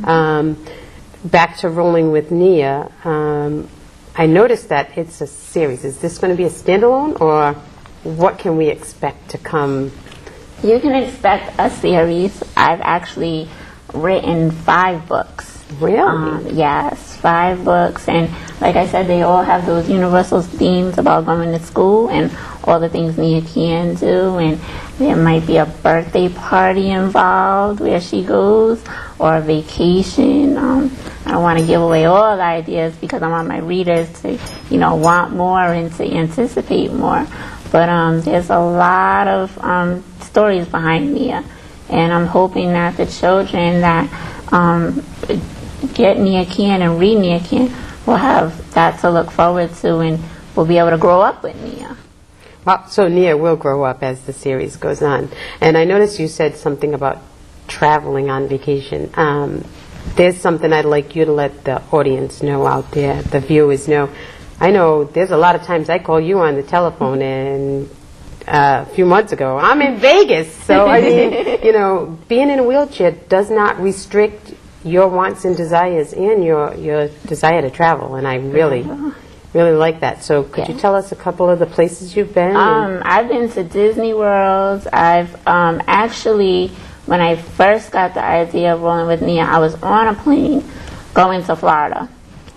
Back to Rolling with Nia, I noticed that it's a series. Is this going to be a standalone, or what can we expect to come? You can expect a series. I've actually written 5 books. Really? Yes, 5 books, and like I said, they all have those universal themes about going to school and all the things Nia can do, and there might be a birthday party involved where she goes, or a vacation. I don't want to give away all the ideas because I want my readers to, want more and to anticipate more. But there's a lot of stories behind Nia, and I'm hoping that the children that get Nia Can and read Nia Can will have that to look forward to, and will be able to grow up with Nia. Well, so Nia will grow up as the series goes on. And I noticed you said something about traveling on vacation. There's something I'd like you to let the audience know out there, the viewers know. I know there's a lot of times I call you on the telephone, and a few months ago, I'm in Vegas. So, I mean, being in a wheelchair does not restrict your wants and desires and your desire to travel. And I really like that. So could you tell us a couple of the places you've been? I've been to Disney World. I've actually, when I first got the idea of Rolling with Nia, I was on a plane going to Florida.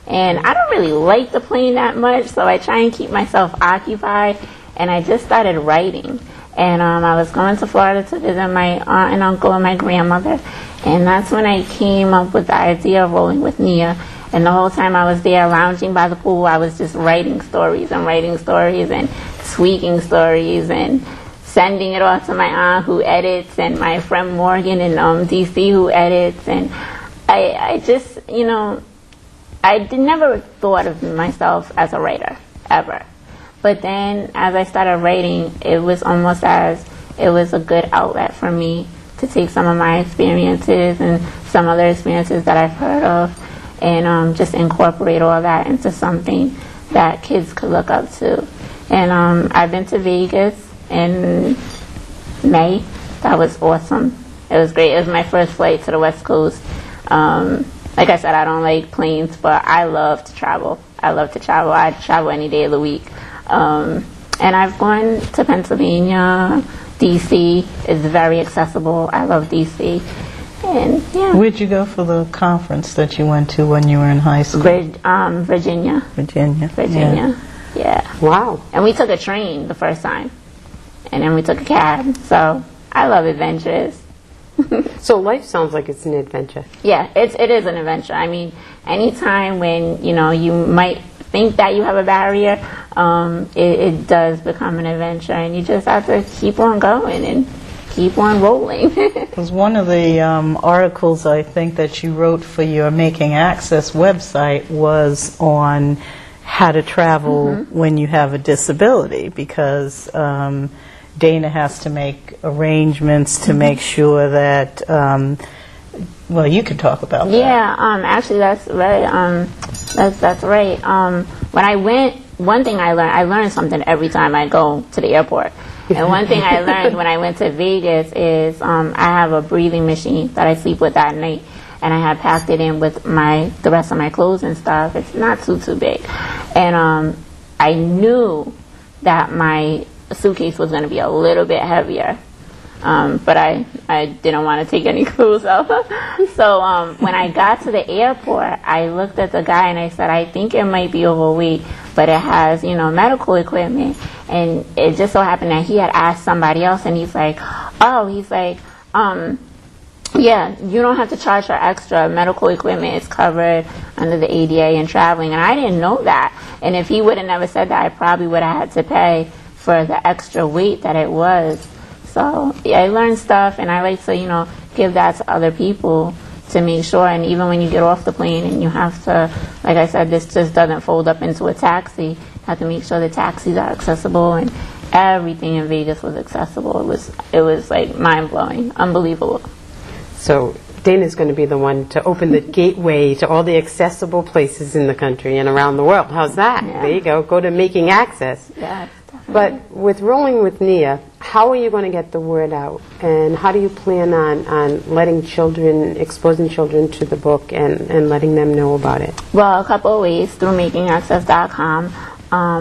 And I don't really like the plane that much, so I try and keep myself occupied. And I just started writing. And I was going to Florida to visit my aunt and uncle and my grandmother. And that's when I came up with the idea of Rolling with Nia. And the whole time I was there lounging by the pool, I was just writing stories and tweaking stories and sending it off to my aunt who edits, and my friend Morgan in D.C. who edits. And I just, I never thought of myself as a writer, ever. But then as I started writing, it was almost as it was a good outlet for me to take some of my experiences and some other experiences that I've heard of, and just incorporate all that into something that kids could look up to. And I've been to Vegas in May. That was awesome. It was great. It was my first flight to the West Coast. Like I said, I don't like planes, but I love to travel. I'd travel any day of the week. And I've gone to Pennsylvania. D.C. is very accessible. I love D.C. And yeah. Where'd you go for the conference that you went to when you were in high school? Virginia. Yeah. Wow. And we took a train the first time, and then we took a cab. So I love adventures. So life sounds like it's an adventure. Yeah, it is an adventure. I mean, anytime when you might think that you have a barrier, it does become an adventure, and you just have to keep on going and keep on rolling. Because one of the articles I think that you wrote for your Making Access website was on how to travel when you have a disability, because Dana has to make arrangements to make sure that, well, you can talk about that. Yeah, actually that's right. That's right. When I went, one thing I learned something every time I go to the airport. And one thing I learned when I went to Vegas is I have a breathing machine that I sleep with at night. And I had packed it in with the rest of my clothes and stuff. It's not too big. And I knew that my suitcase was going to be a little bit heavier. But I didn't want to take any clothes off. So when I got to the airport, I looked at the guy and I said, I think it might be overweight, but it has, medical equipment. And it just so happened that he had asked somebody else, and he's like, yeah, you don't have to charge for extra. Medical equipment is covered under the ADA and traveling. And I didn't know that. And if he would have never said that, I probably would have had to pay for the extra weight that it was. So yeah, I learned stuff, and I like to, give that to other people to make sure. And even when you get off the plane and you have to, like I said, this just doesn't fold up into a taxi. You have to make sure the taxis are accessible, and everything in Vegas was accessible. It was like mind-blowing, unbelievable. So Dana's going to be the one to open the gateway to all the accessible places in the country and around the world. How's that? Yeah. There you go. Go to Making Access. Yeah. But with Rolling with Nia, how are you going to get the word out? And how do you plan on letting children, exposing children to the book and letting them know about it? Well, a couple of ways through makingaccess.com.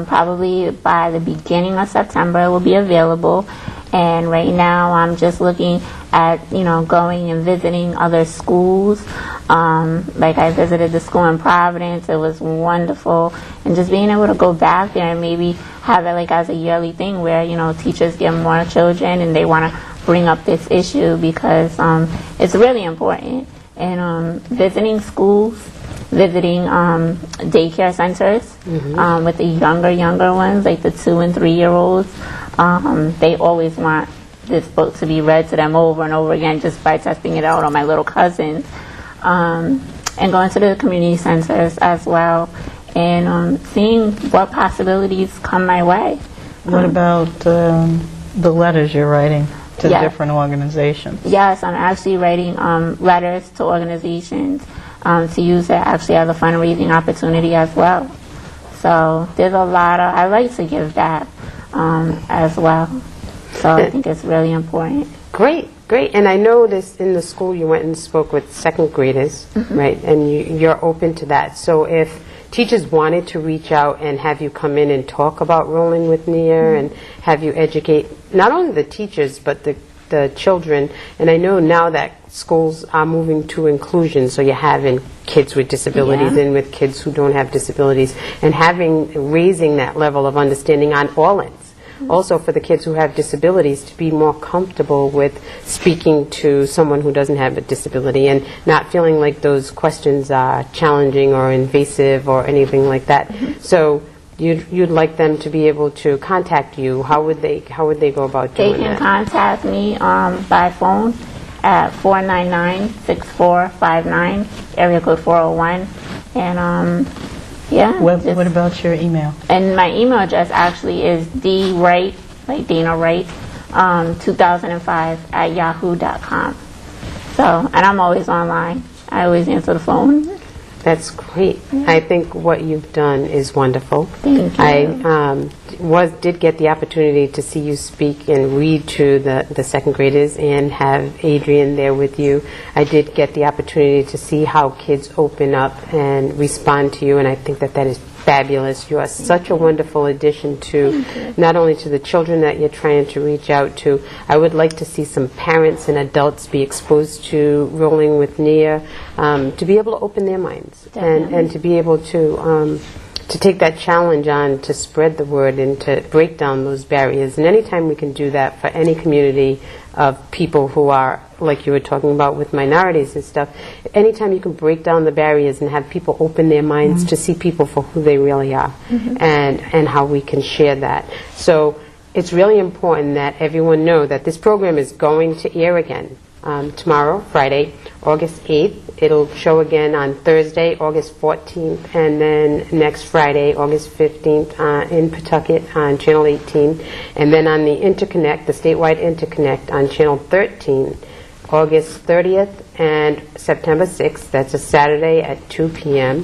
Probably by the beginning of September it will be available. And right now I'm just looking at, going and visiting other schools. Like I visited the school in Providence. It was wonderful. And just being able to go back there and maybe have it like as a yearly thing where, teachers get more children and they want to bring up this issue because it's really important. And visiting schools, visiting daycare centers with the younger ones, like the 2 and 3 year olds. They always want this book to be read to them over and over again just by testing it out on my little cousins. And going to the community centers as well and seeing what possibilities come my way. What about the letters you're writing to Yeah. different organizations? Yes, I'm actually writing letters to organizations to use it actually as a fundraising opportunity as well. So there's a lot of, I like to give back as well. So I think it's really important. Great. And I noticed in the school you went and spoke with second graders, right? And you're open to that. So if teachers wanted to reach out and have you come in and talk about Rolling with Nia and have you educate not only the teachers but the children, and I know now that schools are moving to inclusion, so you're having kids with disabilities Yeah. and with kids who don't have disabilities, and raising that level of understanding on all ends. Also for the kids who have disabilities to be more comfortable with speaking to someone who doesn't have a disability and not feeling like those questions are challenging or invasive or anything like that. So you'd like them to be able to contact you. How would they go about They doing can that? contact me by phone at 499-6459, area code 401. And What about your email? and my email address actually is dwright, like Dana Wright, 2005 at yahoo.com. So, and I'm always online. I always answer the phone. That's great. I think what you've done is wonderful. Thank you. I did get the opportunity to see you speak and read to the second graders and have Adrian there with you. I did get the opportunity to see how kids open up and respond to you, and I think that is fabulous. You are such a wonderful addition to not only to the children that you're trying to reach out to. I would like to see some parents and adults be exposed to Rolling with Nia, to be able to open their minds and to be able to take that challenge on to spread the word and to break down those barriers. And anytime we can do that for any community of people who are, like you were talking about with minorities and stuff, anytime you can break down the barriers and have people open their minds to see people for who they really are and how we can share that. So it's really important that everyone know that this program is going to air again tomorrow, Friday, August 8th. It'll show again on Thursday, August 14th, and then next Friday, August 15th, in Pawtucket on Channel 18, and then on the Interconnect, the statewide Interconnect on Channel 13, August 30th and September 6th. That's a Saturday at 2 p.m.